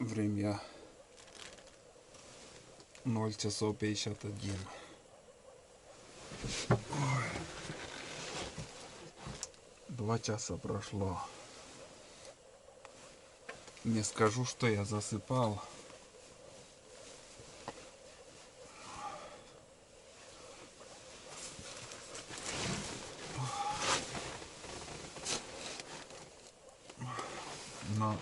Время 0 часов 51. Ой. 2 часа прошло. Не скажу, что я засыпал. Но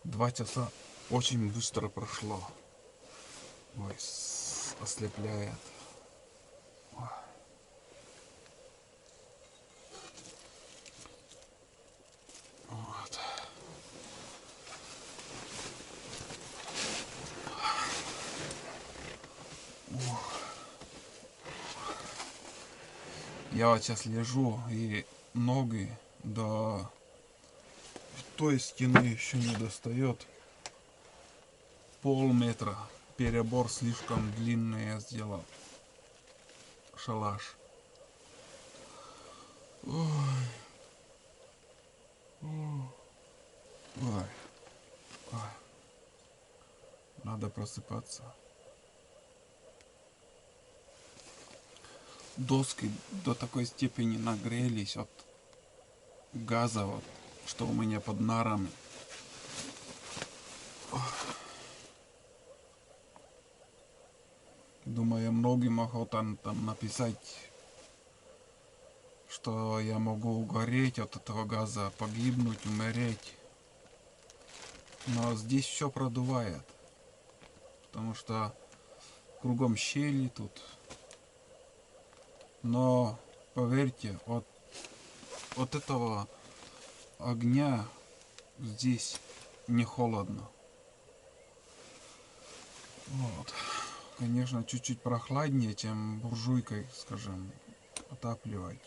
2 часа очень быстро прошло. Ой, ослепляет. Ой. Вот. Я вот сейчас лежу, и ноги до той стены еще не достает. Полметра. Перебор слишком длинный я сделал. Шалаш. Ой. Ой. Ой. Надо просыпаться. Доски до такой степени нагрелись от газа, вот, что у меня под нарами. Думаю, многим охота там написать, что я могу угореть от этого газа, погибнуть, умереть. Но здесь все продувает, потому что кругом щели тут. Но поверьте, от этого огня здесь не холодно. Вот. Конечно, чуть-чуть прохладнее, чем буржуйкой, скажем, отапливать.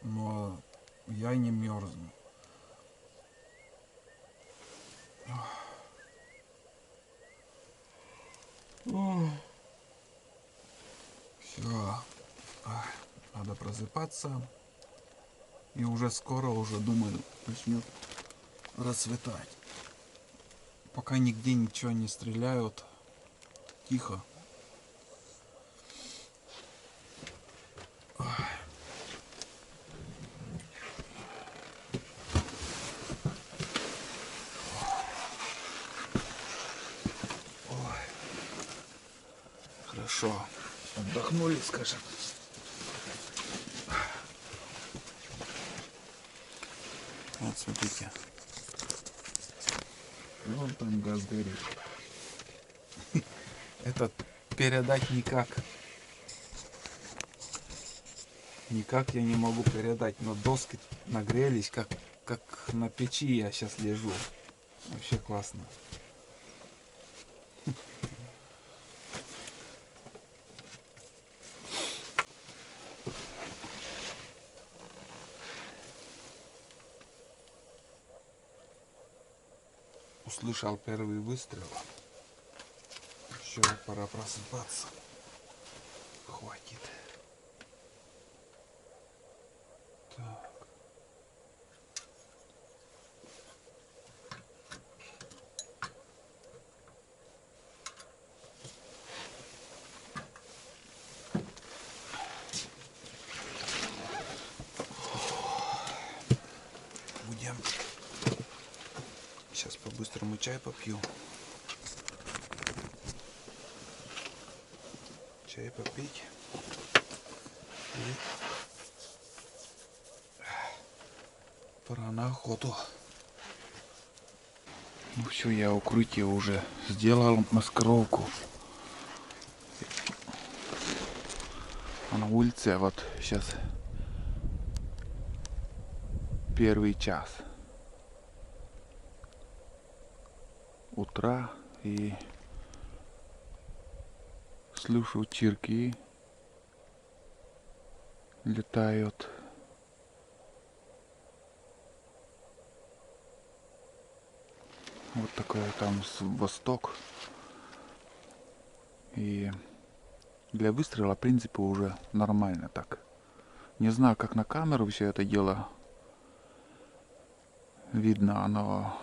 Но я не мерзну. Все. Надо просыпаться. И уже скоро, думаю, начнет расцветать. Пока нигде ничего не стреляют. Тихо. Хорошо. Отдохнули, скажем. Вот, смотрите. Вон там газ горит. Это передать никак. Никак я не могу передать. Но доски нагрелись, как на печи я сейчас лежу. Вообще классно. Услышал первый выстрел. Все, пора просыпаться. Хватит. Так. Будем. Сейчас по-быстрому чай попью. Чай попить. И пора на охоту. Ну все, я укрытие уже сделал, маскировку. А на улице вот сейчас 1 час утра, и слышу, чирки летают. Вот такой там восток. И для выстрела, в принципе, уже нормально так. Не знаю, как на камеру все это дело видно, оно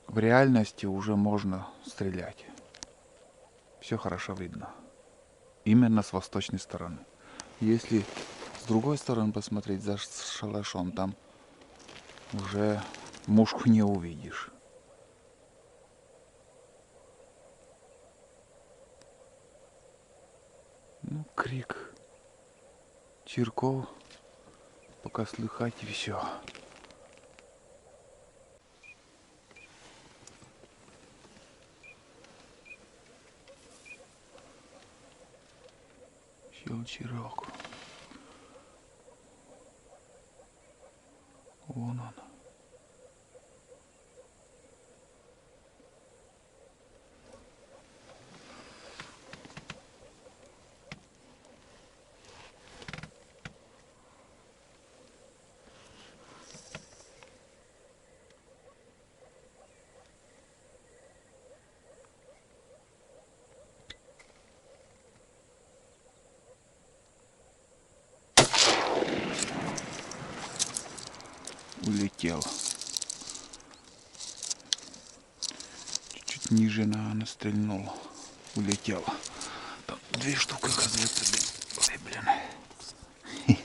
в реальности уже можно стрелять. Все хорошо видно. Именно с восточной стороны. Если с другой стороны посмотреть за шалашом, там уже мушку не увидишь. Ну, крик чирков пока слыхать и все. Щелчирок. Вон он. Улетел. Чуть-чуть ниже она стрельнула. Улетела. Там 2 штуки, оказывается, ой, блин.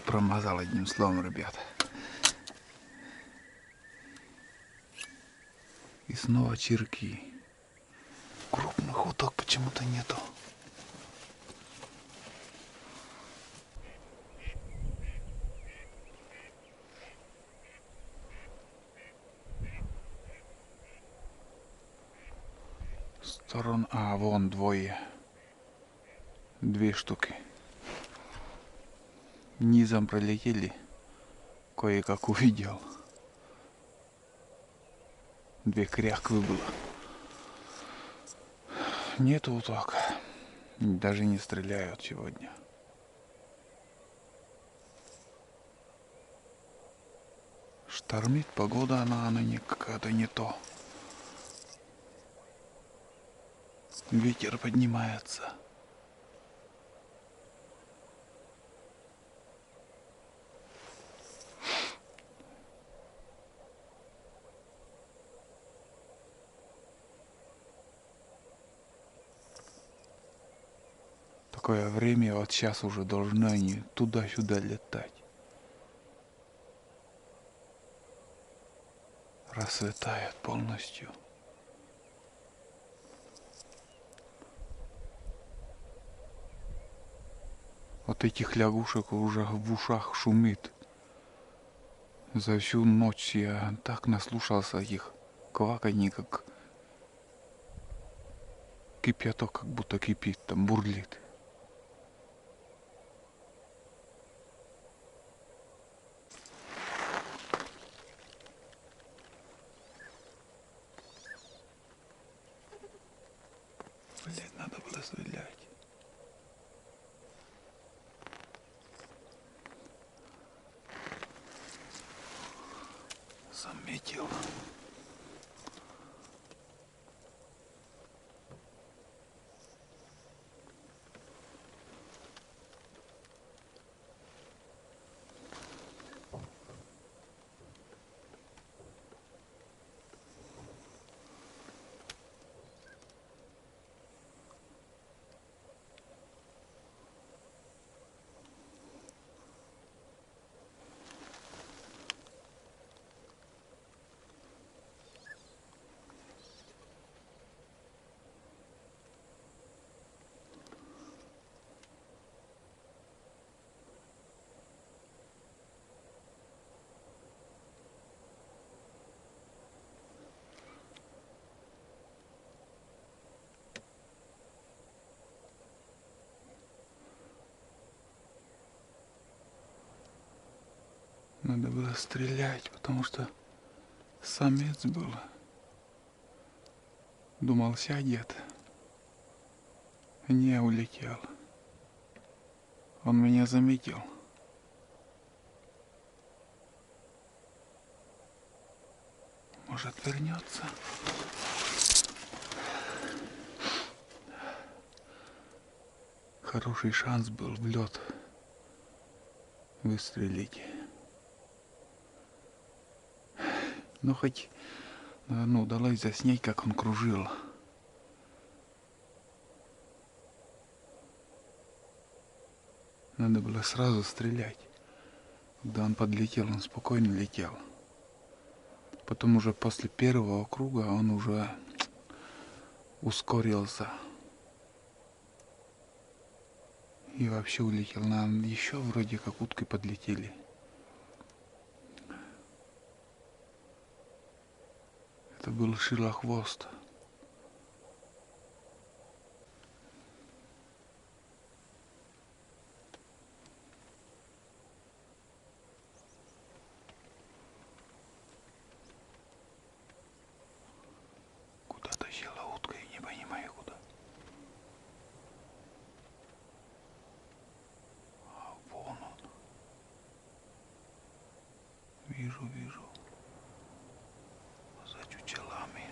Промазал одним словом, ребят. И снова чирки. Крупных уток почему-то нету. Сторон. А, вон 2. 2 штуки. Низом пролетели. Кое-как увидел. 2 кряквы было. Нету уток. Даже не стреляют сегодня. Штормит погода, она не какая-то не то. Ветер поднимается. Такое время, вот сейчас уже должны они туда-сюда летать. Рассветает полностью. Вот этих лягушек уже в ушах шумит. За всю ночь я так наслушался их кваканий, как кипяток, как будто кипит, там бурлит. Блин, надо было стрелять. Заметил. Надо было стрелять, потому что самец был. Думал, сядет. Не улетел. Он меня заметил. Может, вернется. Хороший шанс был в лед выстрелить. Но хоть Да, ну, давай заснять, как он кружил. Надо было сразу стрелять. Когда он подлетел, он спокойно летел. Потом уже после первого круга он уже ускорился. И вообще улетел. Нам еще вроде как утки подлетели. Это был шилохвост. Куда-то села утка, я не понимаю куда. А вон он. Вижу, вижу. За чучелами.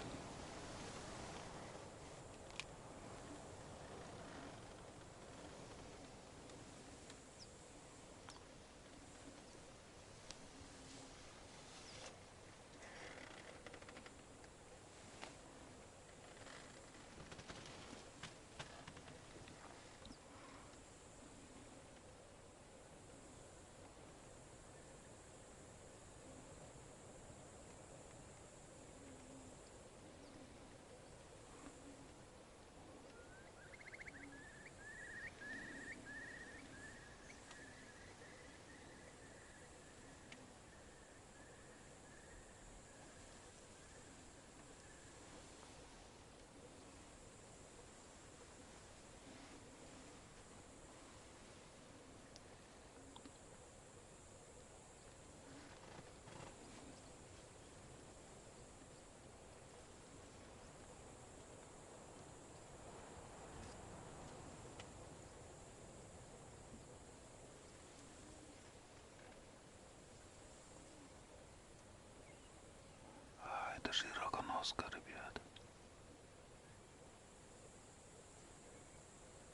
Это широконоска, ребят.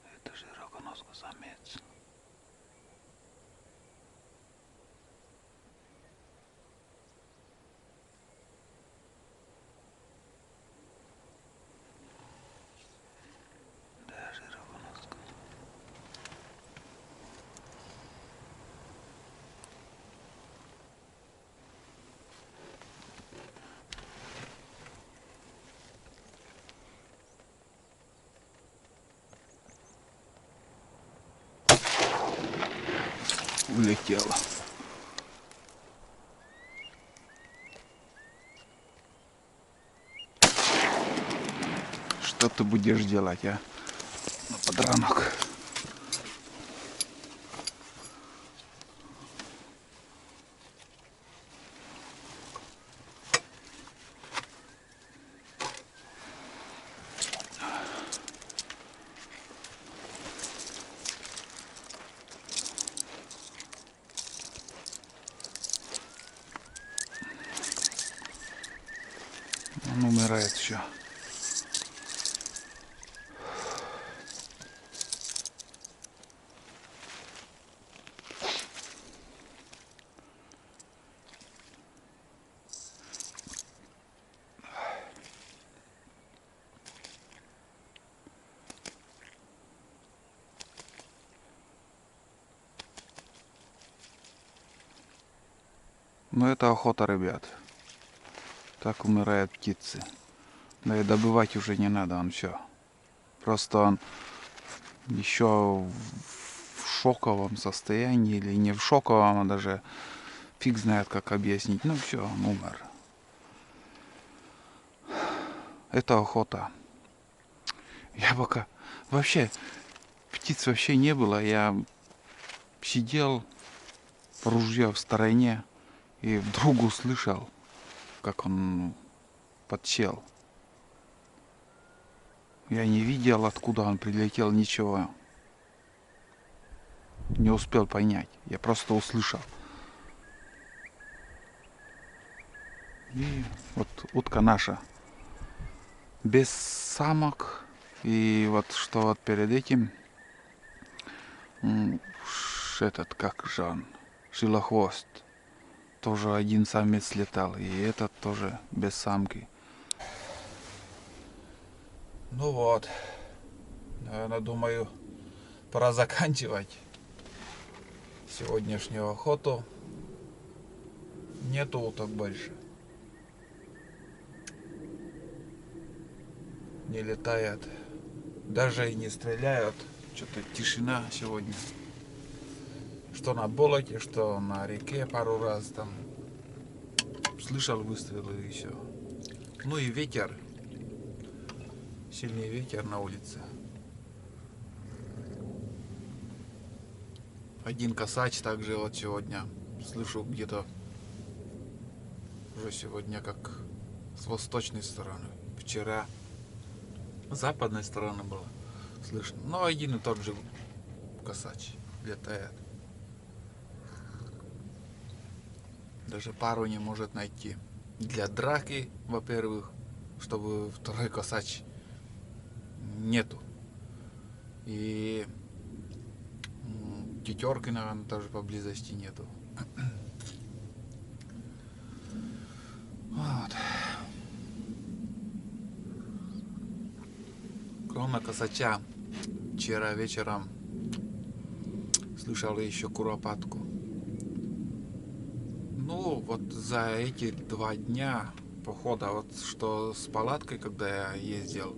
Это широконоска самец. Да, широконоска. Улетела. Что ты будешь делать, а? На подранок. Он умирает еще. Но это охота, ребят. Так умирают птицы. Да и добывать уже не надо, он все. Просто он еще в шоковом состоянии, или не в шоковом, а даже фиг знает, как объяснить. Ну все, он умер. Это охота. Я пока... Вообще, птиц вообще не было. Я сидел, ружье в стороне, и вдруг услышал, как он подсел. Я не видел, откуда он прилетел, ничего. Не успел понять. Я просто услышал. И вот утка наша. Без самок. И вот что вот перед этим... Этот, как же он? Шилохвост. Тоже один самец летал. И этот тоже без самки. Ну вот, наверное, думаю, пора заканчивать сегодняшнюю охоту. Нету уток больше. Не летают. Даже и не стреляют. Что-то тишина сегодня. Что на болоте, что на реке пару раз там слышал выстрелы и все. Ну и ветер. Сильный ветер на улице. Один косач также вот сегодня. Слышу где-то уже сегодня как с восточной стороны. Вчера с западной стороны было слышно. Но один и тот же косач летает. Даже пару не может найти. Для драки, во-первых, чтобы второй косач нету. И тетерки, наверное, тоже поблизости нету. Вот. Кроме косача, вчера вечером слышал еще куропатку. Ну, вот за эти 2 дня похода, вот что с палаткой, когда я ездил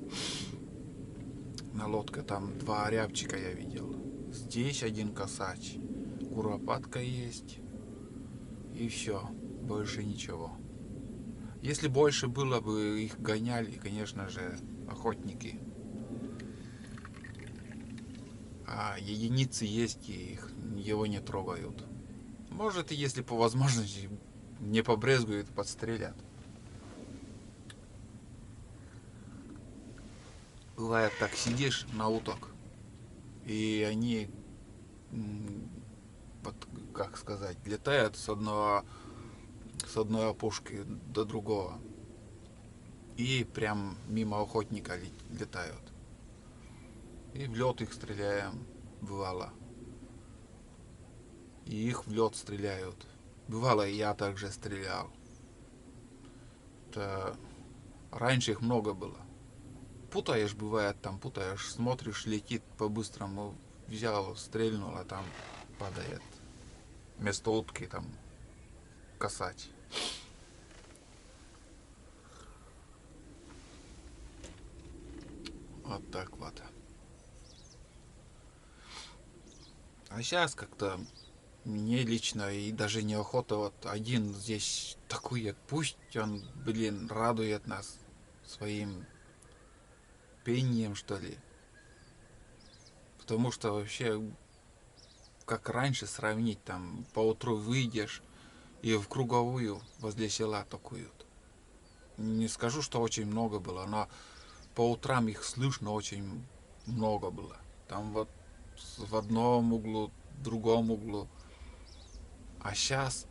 на лодке, там 2 рябчика я видел. Здесь один косач, куропатка есть, и все, больше ничего. Если больше было бы, их гоняли, конечно же, охотники. А единицы есть, и его не трогают. Может, если по возможности не побрезгуют, подстрелят. Бывает так, сидишь на уток, и они, вот, как сказать, летают с одной опушки до другого. И прям мимо охотника летают. И в лед их стреляем, бывало. И их в лед стреляют. Бывало, и я также стрелял. Это... Раньше их много было. Путаешь, бывает, там путаешь, смотришь, летит по-быстрому, взял, стрельнул, а там падает. Вместо утки там косач. Вот так вот. А сейчас как-то мне лично и даже неохота, вот один здесь такует, пусть он, блин, радует нас своим пением, что ли. Потому что вообще, как раньше сравнить, там, поутру выйдешь и в круговую возле села такуют. Не скажу, что очень много было, но по утрам их слышно очень много было. Там вот в одном углу, в другом углу. А сейчас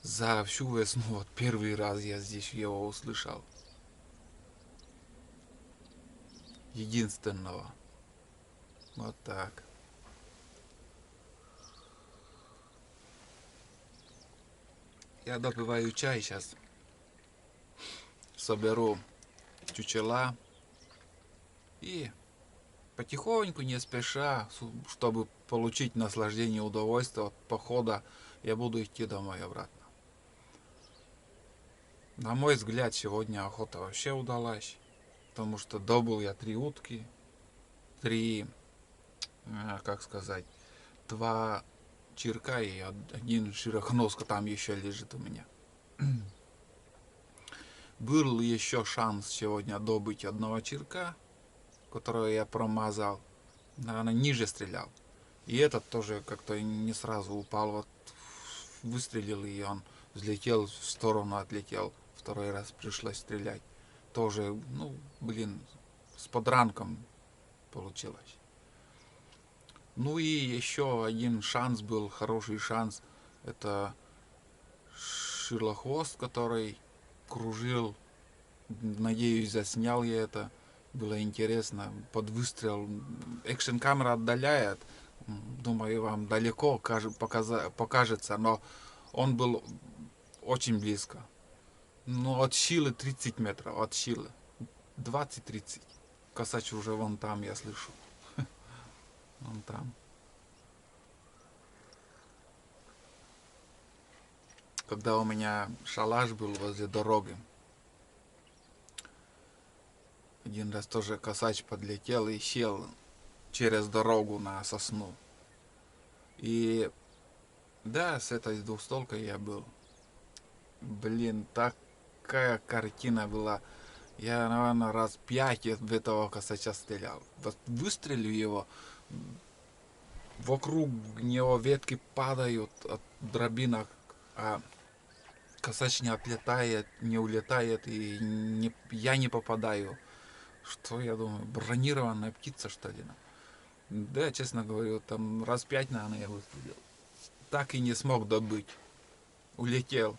за всю весну вот первый раз я здесь его услышал. Единственного. Вот так. Я добываю чай сейчас. Соберу чучела и потихоньку, не спеша, чтобы получить наслаждение, удовольствие от похода, я буду идти домой обратно. На мой взгляд, сегодня охота вообще удалась, потому что добыл я 3 утки, 3, как сказать, 2 чирка и 1 широконоска там еще лежит у меня. Был еще шанс сегодня добыть 1 чирка, которого я промазал, наверное, ниже стрелял. И этот тоже как-то не сразу упал, вот выстрелил, и он взлетел, в сторону отлетел. Второй раз пришлось стрелять. Тоже, ну, блин, с подранком получилось. Ну и еще один шанс был, хороший шанс. Это шилохвост, который кружил. Надеюсь, заснял я это. Было интересно. Под выстрел. Экшн камера отдаляет. Думаю, вам далеко покажется, но он был очень близко. Ну, от Щилы 30 метров. От Щилы. 20-30. косач уже вон там, я слышу. Вон там. Когда у меня шалаш был возле дороги, один раз тоже косач подлетел и сел через дорогу на сосну. И да, с этой двухстолкой я был. Блин, такая картина была. Я, наверное, раз 5 в этого косача стрелял. Вот выстрелю его, вокруг него ветки падают от дробинок, а косач не отлетает, не улетает, и я не попадаю. Что я думаю, бронированная птица, что ли? Да, честно говорю, там раз 5, наверное, я выстрелил. Так и не смог добыть. Улетел.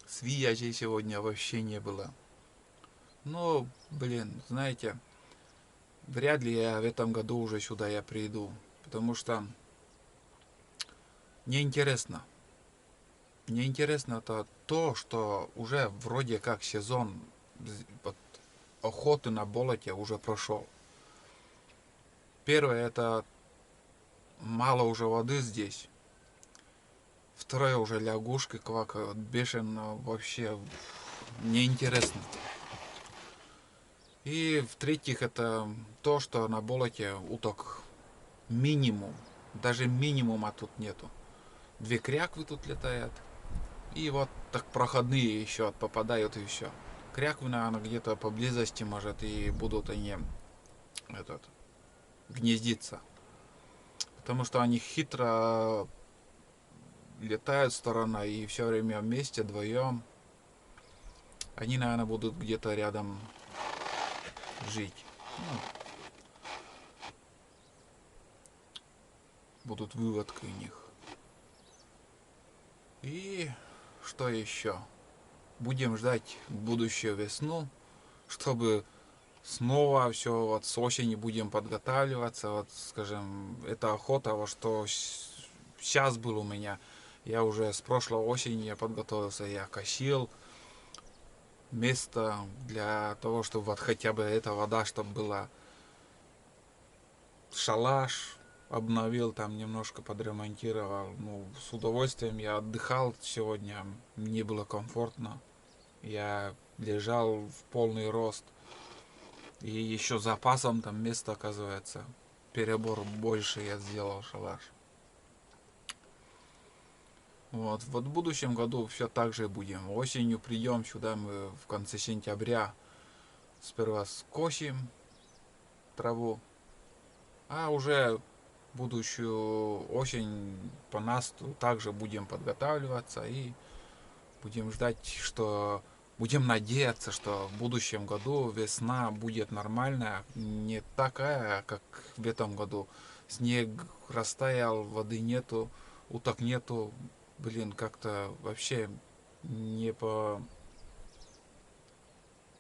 Свиячей сегодня вообще не было. Но, блин, знаете, вряд ли я в этом году уже сюда я приду. Потому что неинтересно. Мне интересно это то, что уже вроде как сезон вот, охоты на болоте уже прошел. Первое, это мало уже воды здесь. Второе, уже лягушки квакают бешено, вообще неинтересно. И в-третьих, это то, что на болоте уток минимум. Даже минимума тут нету. 2 кряквы тут летают. И вот так проходные еще попадают и все. Кряквы, наверное, где-то поблизости, может, и будут они этот, гнездиться. Потому что они хитро летают в сторону и все время вместе, вдвоем. Они, наверное, будут где-то рядом жить. Ну, будут выводки у них. И что еще? Будем ждать будущую весну, чтобы снова все вот с осени будем подготавливаться. Вот, скажем, эта охота, во что сейчас был у меня. Я уже с прошлой осени я подготовился, я косил место для того, чтобы вот хотя бы эта вода, чтобы была. Шалаш обновил, там немножко подремонтировал. Ну, с удовольствием я отдыхал сегодня, мне было комфортно. Я лежал в полный рост. И еще запасом там место, оказывается. Перебор больше я сделал шалаш. Вот в будущем году все так же будем. Осенью придем сюда мы в конце сентября. Сперва скосим траву. А уже будущую осень по нас также будем подготавливаться и будем ждать, что будем надеяться, что в будущем году весна будет нормальная, не такая, как в этом году. Снег растаял, воды нету, уток нету. Блин, как-то вообще не по...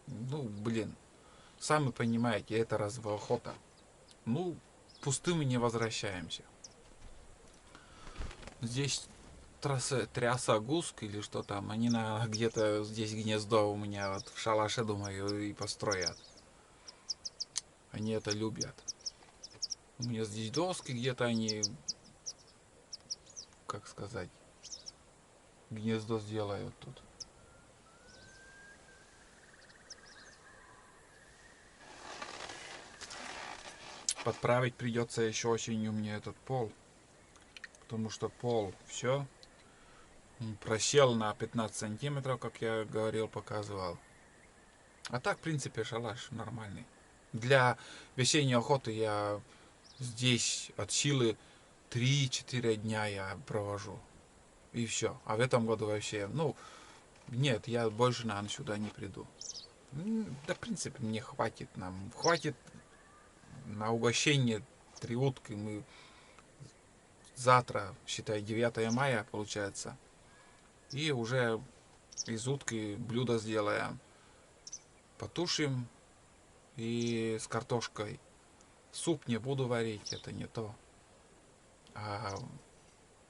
Ну, блин, сами понимаете, это разве охота? Ну, пустым мы не возвращаемся. Здесь тряса гуск или что там, они где-то здесь гнездо у меня вот в шалаше, думаю, и построят. Они это любят. У меня здесь доски где-то они, как сказать, гнездо сделают тут. Подправить придется еще осенью мне этот пол. Потому что пол все просел на 15 сантиметров, как я говорил, показывал. А так, в принципе, шалаш нормальный. Для весенней охоты я здесь от силы 3-4 дня я провожу. И все. А в этом году вообще, ну, нет, я больше, наверное, сюда не приду. Да, в принципе, мне хватит нам. Хватит на угощение 3 утки. Мы завтра, считай, 9 мая получается. И уже из утки блюдо сделаем. Потушим и с картошкой. Суп не буду варить, это не то. А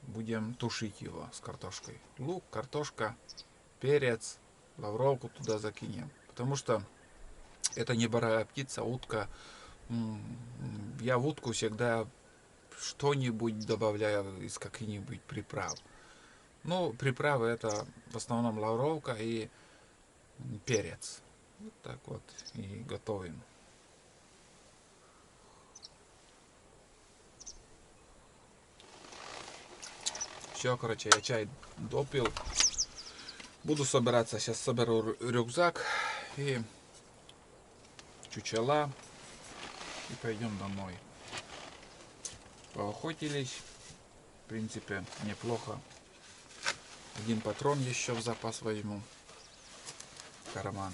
будем тушить его с картошкой. Лук, картошка, перец, лавровку туда закинем. Потому что это не барая птица, утка. Я в утку всегда что-нибудь добавляю из каких-нибудь приправ. Ну, приправы это в основном лавровка и перец. Вот так вот и готовим. Все, короче, я чай допил. Буду собираться. Сейчас соберу рюкзак и чучела. И пойдем домой. Поохотились. В принципе, неплохо. Один патрон еще в запас возьму. В карман.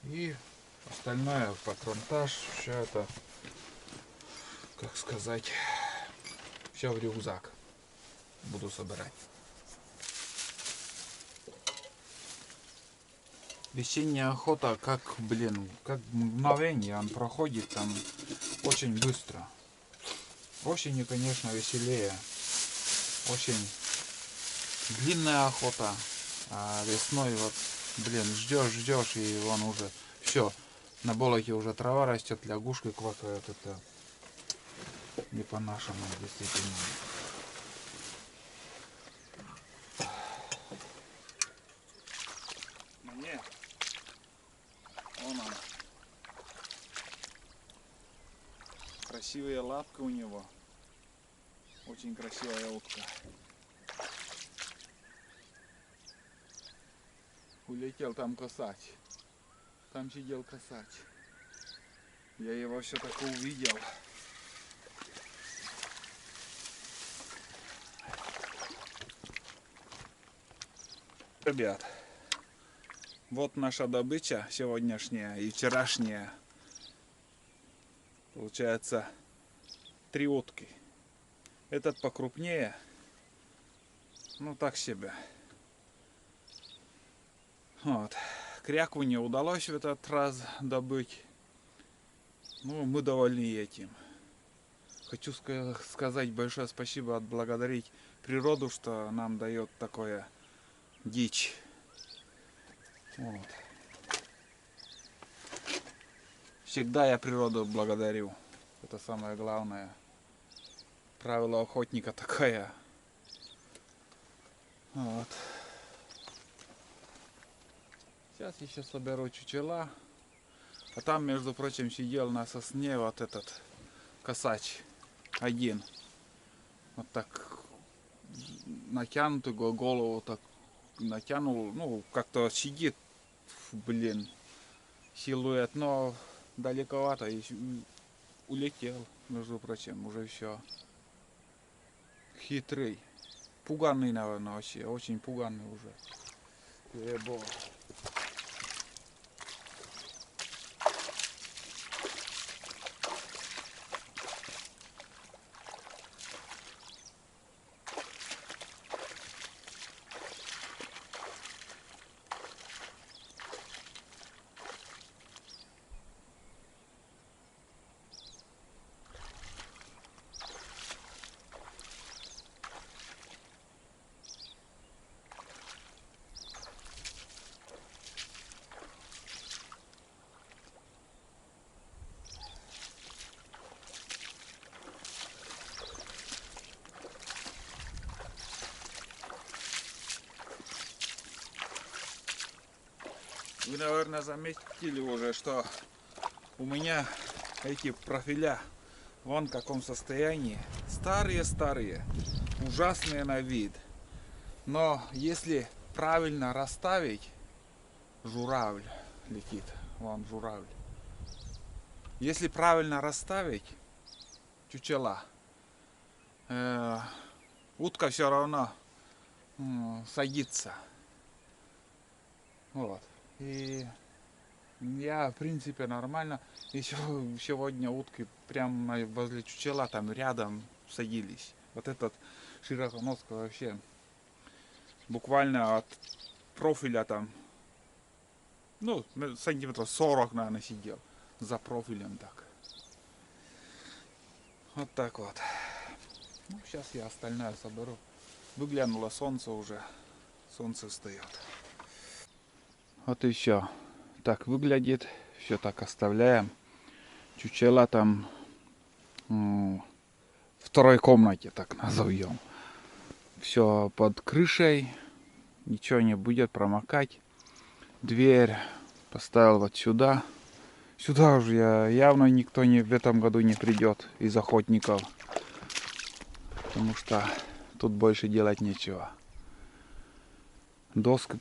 И остальное, патронтаж, все это, как сказать, все в рюкзак буду собирать. Весенняя охота, как мгновение, он проходит там очень быстро. Осенью, конечно, веселее. Очень длинная охота, а весной вот, ждешь, и он уже все. На болоте уже трава растет, лягушки квакают, это не по-нашему, действительно. Нет. Вон он. Красивые лапки у него. Очень красивая утка. Улетел там косач. Там сидел косач. Я его все-таки увидел. Ребят, вот наша добыча сегодняшняя и вчерашняя. Получается 3 утки. Этот покрупнее. Ну так себе. Вот. Кряку не удалось в этот раз добыть. Ну, мы довольны этим. Хочу сказать большое спасибо, отблагодарить природу, что нам дает такое дичь. Вот. Всегда я природу благодарю. Это самое главное. Правило охотника такое. Вот. Сейчас еще соберу чучела. А там, между прочим, сидел на сосне вот этот косач. Один. Вот так натянутую голову так натянул. Ну, как-то сидит, силуэт, но далековато и улетел, между прочим, уже все. Хитрый. Пуганный, наверное, вообще. Очень пуганный уже. Ебо. Вы, наверное, заметили уже, что у меня эти профиля вон в каком состоянии. Старые-старые, ужасные на вид. Но если правильно расставить, журавль летит. Вон журавль. Если правильно расставить чучела, утка все равно садится. Вот. И я, в принципе, нормально. Еще сегодня утки прямо возле чучела там рядом садились. Вот этот широконоска вообще буквально от профиля там, ну, сантиметров 40, наверное, сидел. За профилем так. Вот так вот. Ну, сейчас я остальное соберу. Выглянуло солнце уже. Солнце встает. Вот и все. Так выглядит. Все так оставляем. Чучела там в второй комнате, так назовем. Все под крышей. Ничего не будет промокать. Дверь поставил вот сюда. Сюда уже явно никто в этом году не придет из охотников. Потому что тут больше делать нечего. Доски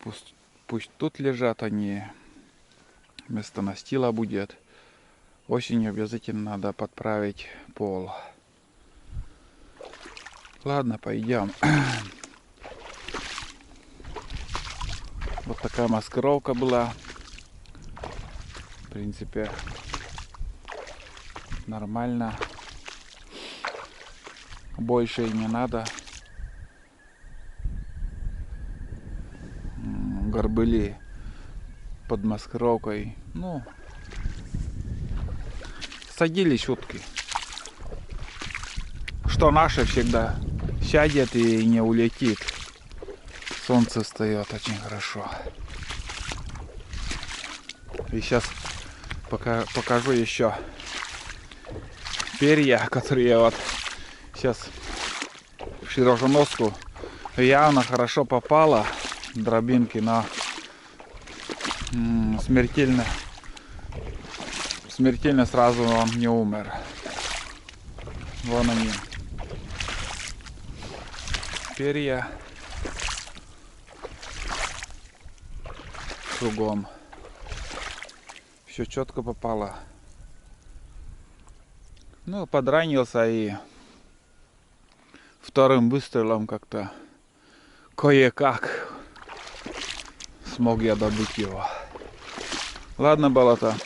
пусть тут лежат, они вместо настила будет. Осенью обязательно надо подправить пол. Ладно, пойдем. Вот такая маскировка была. В принципе, нормально. Больше и не надо. Горбыли под маскировкой. Ну, садились шутки. Что наше всегда сядет и не улетит. Солнце встает очень хорошо. И сейчас покажу еще перья, которые вот сейчас в широконоску явно хорошо попало. Дробинки, но смертельно сразу он не умер. Вон они. Перья кругом. Все четко попало. Ну, подранился и вторым выстрелом как-то кое-как смог я добыть его. Ладно, болото.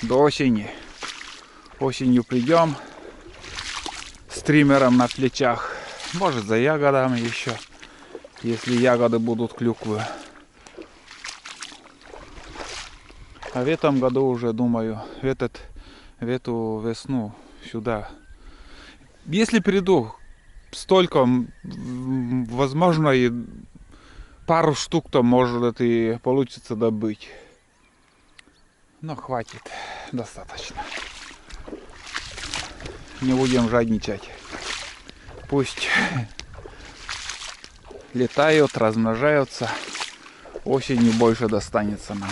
До осени. Осенью придем с триммером на плечах. Может, за ягодами еще. Если ягоды будут, клюквы. А в этом году уже, думаю, в эту весну сюда. Если приду, столько, возможно, и пару штук то может и получится добыть. Но хватит, достаточно. Не будем жадничать. Пусть летают, размножаются. Осенью больше достанется нам.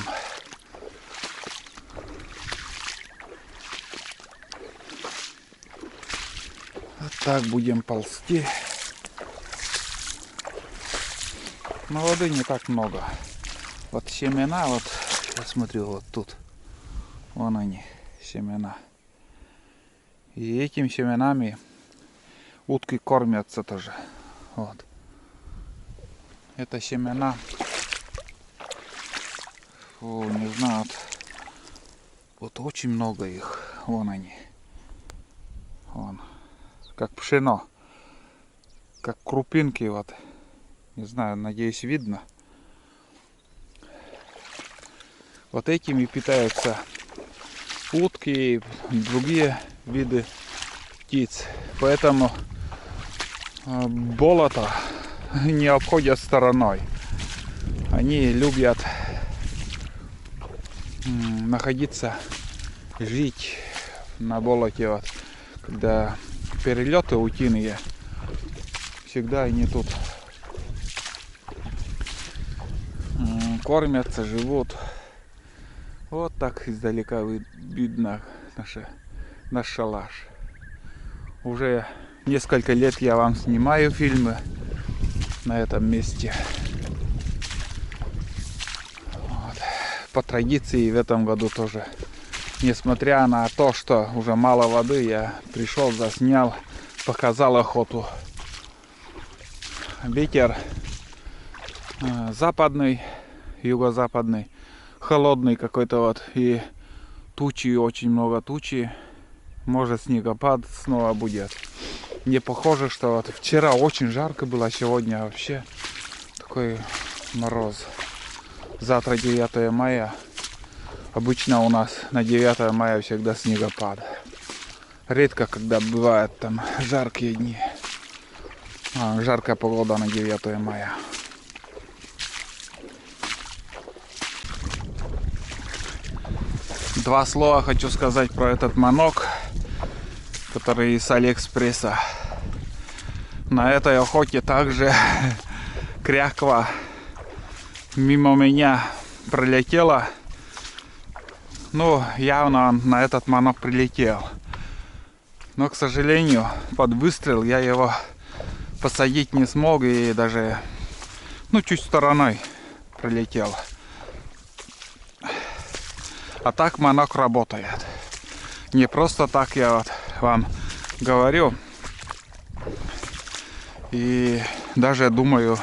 Вот так будем ползти. Но воды не так много. Вот семена, вот я смотрю, вот тут. Вон они, семена. И этими семенами утки кормятся тоже. Вот. Это семена. Фу, не знаю. Вот очень много их. Вон они. Вон. Как пшено. Как крупинки вот. Не знаю, надеюсь, видно. Вот этими питаются утки и другие виды птиц. Поэтому болото не обходят стороной. Они любят находиться, жить на болоте. Вот. Когда перелеты утиные, всегда они тут кормятся, живут. Вот так издалека видно наш шалаш. Уже несколько лет я вам снимаю фильмы на этом месте. Вот. По традиции в этом году тоже, несмотря на то, что уже мало воды, я пришел, заснял, показал охоту. Ветер западный, юго-западный, холодный какой-то вот, и тучи, очень много тучи. Может, снегопад снова будет. Не похоже, что вот вчера очень жарко было, а сегодня вообще такой мороз. Завтра 9 мая. Обычно у нас на 9 мая всегда снегопад. Редко, когда бывают там жаркие дни. Жаркая погода на 9 мая. Два слова хочу сказать про этот манок, который из Алиэкспресса. На этой охоте также кряква мимо меня пролетела. Ну, явно он на этот манок прилетел. Но, к сожалению, под выстрел я его посадить не смог и даже, чуть стороной пролетел. А так манок работает. Не просто так я вот вам говорю. И даже думаю,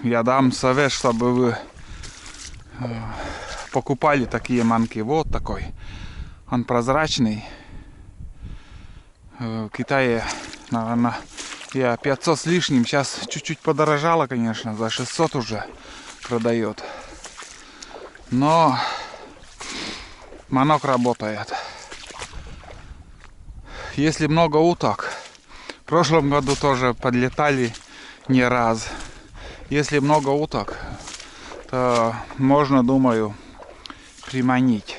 я дам совет, чтобы вы покупали такие манки. Вот такой. Он прозрачный. В Китае, наверное, я 500 с лишним. Сейчас чуть-чуть подорожало, конечно. За 600 уже продает. Но манок работает. Если много уток, в прошлом году тоже подлетали не раз. Если много уток, то можно, думаю, приманить.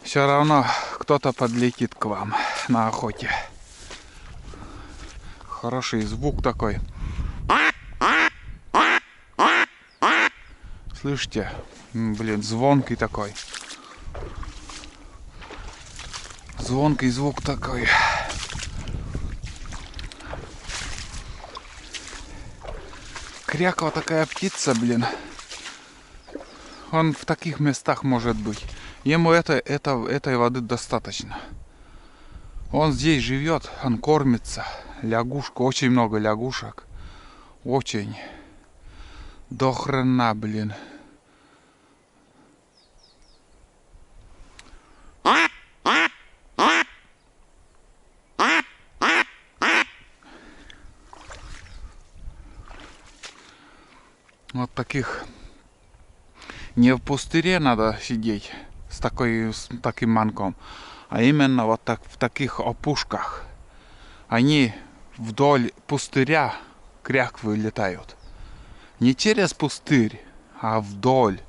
Все равно кто-то подлетит к вам на охоте. Хороший звук такой. Слышите? Блин, звонкий такой. Звонкий звук такой. Кряква такая птица, блин. Он в таких местах может быть. Ему этой воды достаточно. Он здесь живет, он кормится. Лягушка, очень много лягушек. Очень. До хрена, блин. Вот таких. Не в пустыре надо сидеть с таким манком, а именно вот так в таких опушках. Они вдоль пустыря кряквы летают. Не через пустырь, а вдоль.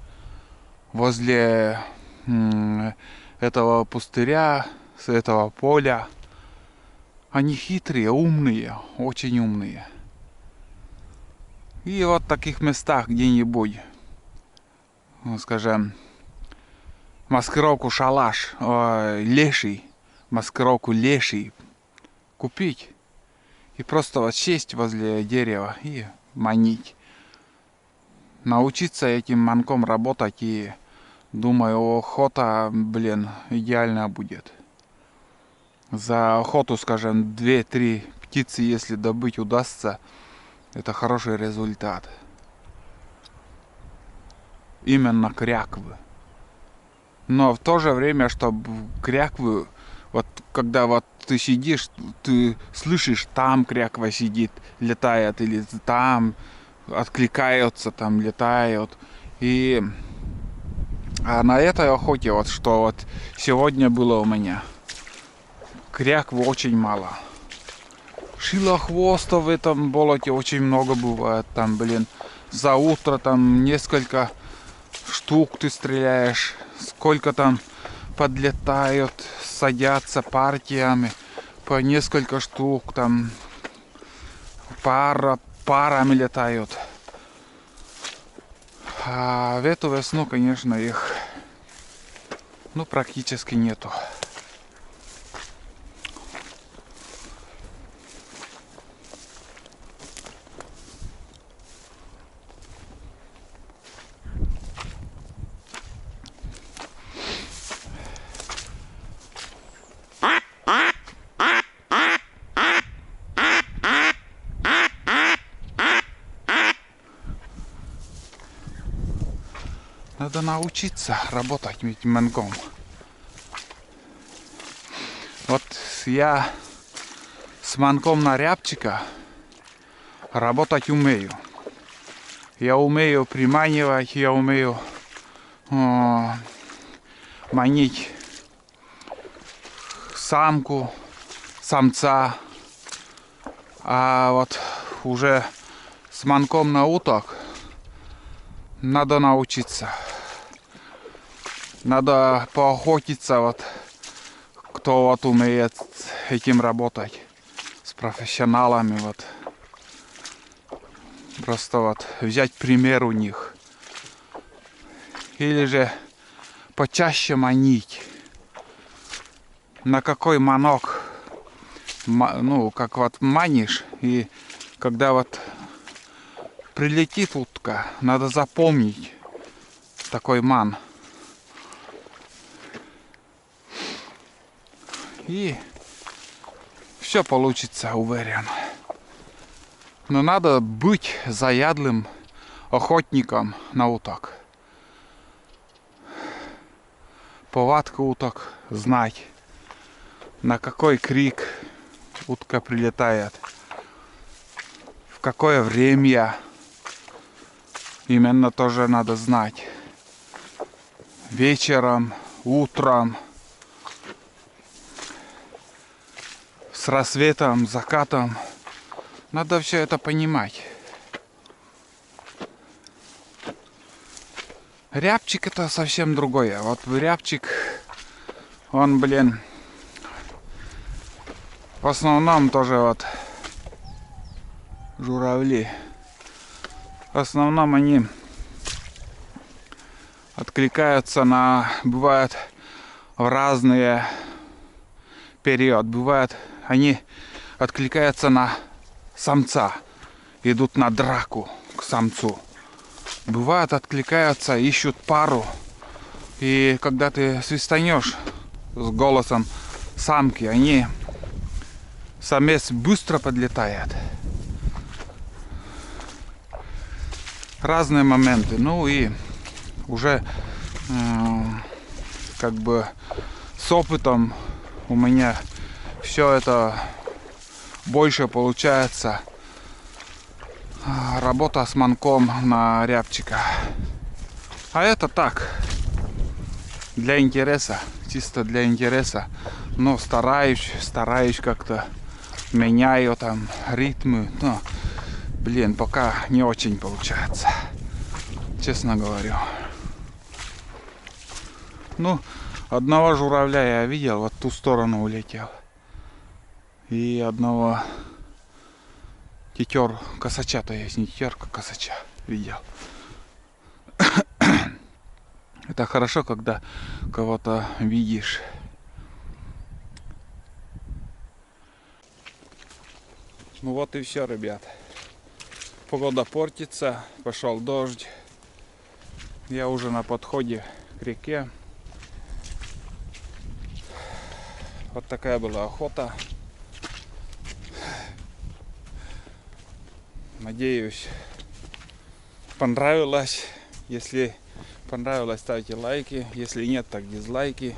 Возле этого пустыря, с этого поля. Они хитрые, умные, очень умные. И вот в таких местах где-нибудь, скажем, маскировку шалаш, леший, маскировку леший купить и просто вот сесть возле дерева и манить. Научиться этим манком работать, и думаю, охота, блин, идеально будет. За охоту, скажем, 2-3 птицы, если добыть удастся, это хороший результат. Именно кряквы. Но в то же время, чтобы кряквы, вот когда вот ты сидишь, ты слышишь, там кряква сидит, летает, или там откликаются, там летают. А на этой охоте, вот что вот сегодня было у меня, кряквы очень мало. Шилохвостов в этом болоте очень много бывает. Там, блин, за утро там несколько штук ты стреляешь. Сколько там подлетают, садятся партиями. По несколько штук там парами летают. А в эту весну, конечно, их практически нету. Надо научиться работать этим манком. Вот я с манком на рябчика работать умею. Я умею приманивать, я умею манить самку, самца. А вот уже с манком на уток надо научиться. Надо поохотиться, вот, кто вот умеет этим работать, с профессионалами, вот. Просто вот взять пример у них. Или же почаще манить. На какой манок, ну, как вот манишь, и когда вот прилетит утка, надо запомнить такой ман. И все получится, уверен. Но надо быть заядлым охотником на уток. Повадку уток знать. На какой крик утка прилетает. В какое время. Именно тоже надо знать. Вечером, утром. С рассветом, закатом. Надо все это понимать. Рябчик это совсем другое. Вот рябчик, он, блин, в основном тоже вот журавли. В основном они откликаются на, бывает, в разные периоды. Бывает, они откликаются на самца, идут на драку к самцу. Бывает, откликаются, ищут пару. И когда ты свистанешь с голосом самки, они, самец быстро подлетает. Разные моменты. Ну и уже как бы с опытом у меня все это больше получается. Работа с манком на рябчика. А это так, для интереса, чисто для интереса. Но стараюсь как-то, меняю там ритмы. Но, блин, пока не очень получается, честно говорю. Ну, одного журавля я видел, вот в ту сторону улетел. И одного косача, то есть не тетерка, косача видел. Это хорошо, когда кого-то видишь. Ну вот и все, ребят. Погода портится, пошел дождь. Я уже на подходе к реке. Вот такая была охота. Надеюсь, понравилось. Если понравилось, ставьте лайки. Если нет, так дизлайки.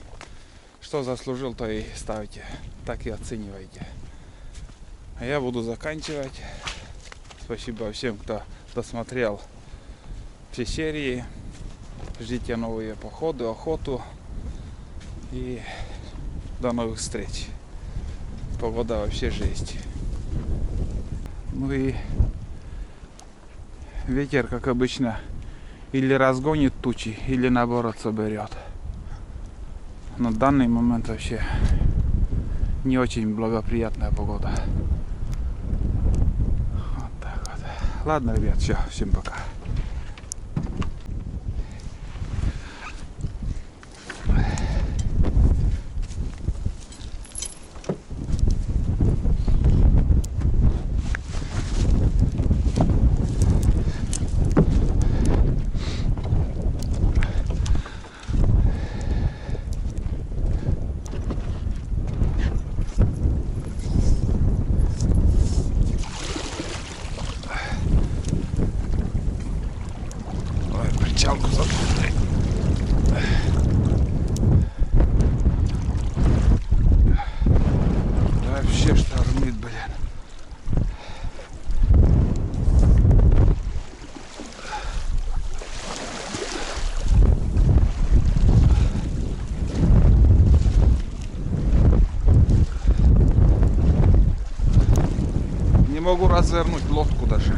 Что заслужил, то и ставьте. Так и оценивайте. А я буду заканчивать. Спасибо всем, кто досмотрел все серии. Ждите новые походы, охоту. И до новых встреч. Погода вообще жесть. Ну и ветер, как обычно, или разгонит тучи, или наоборот соберет. На данный момент вообще не очень благоприятная погода. Вот так вот. Ладно, ребят, все, всем пока. могу развернуть лодку даже.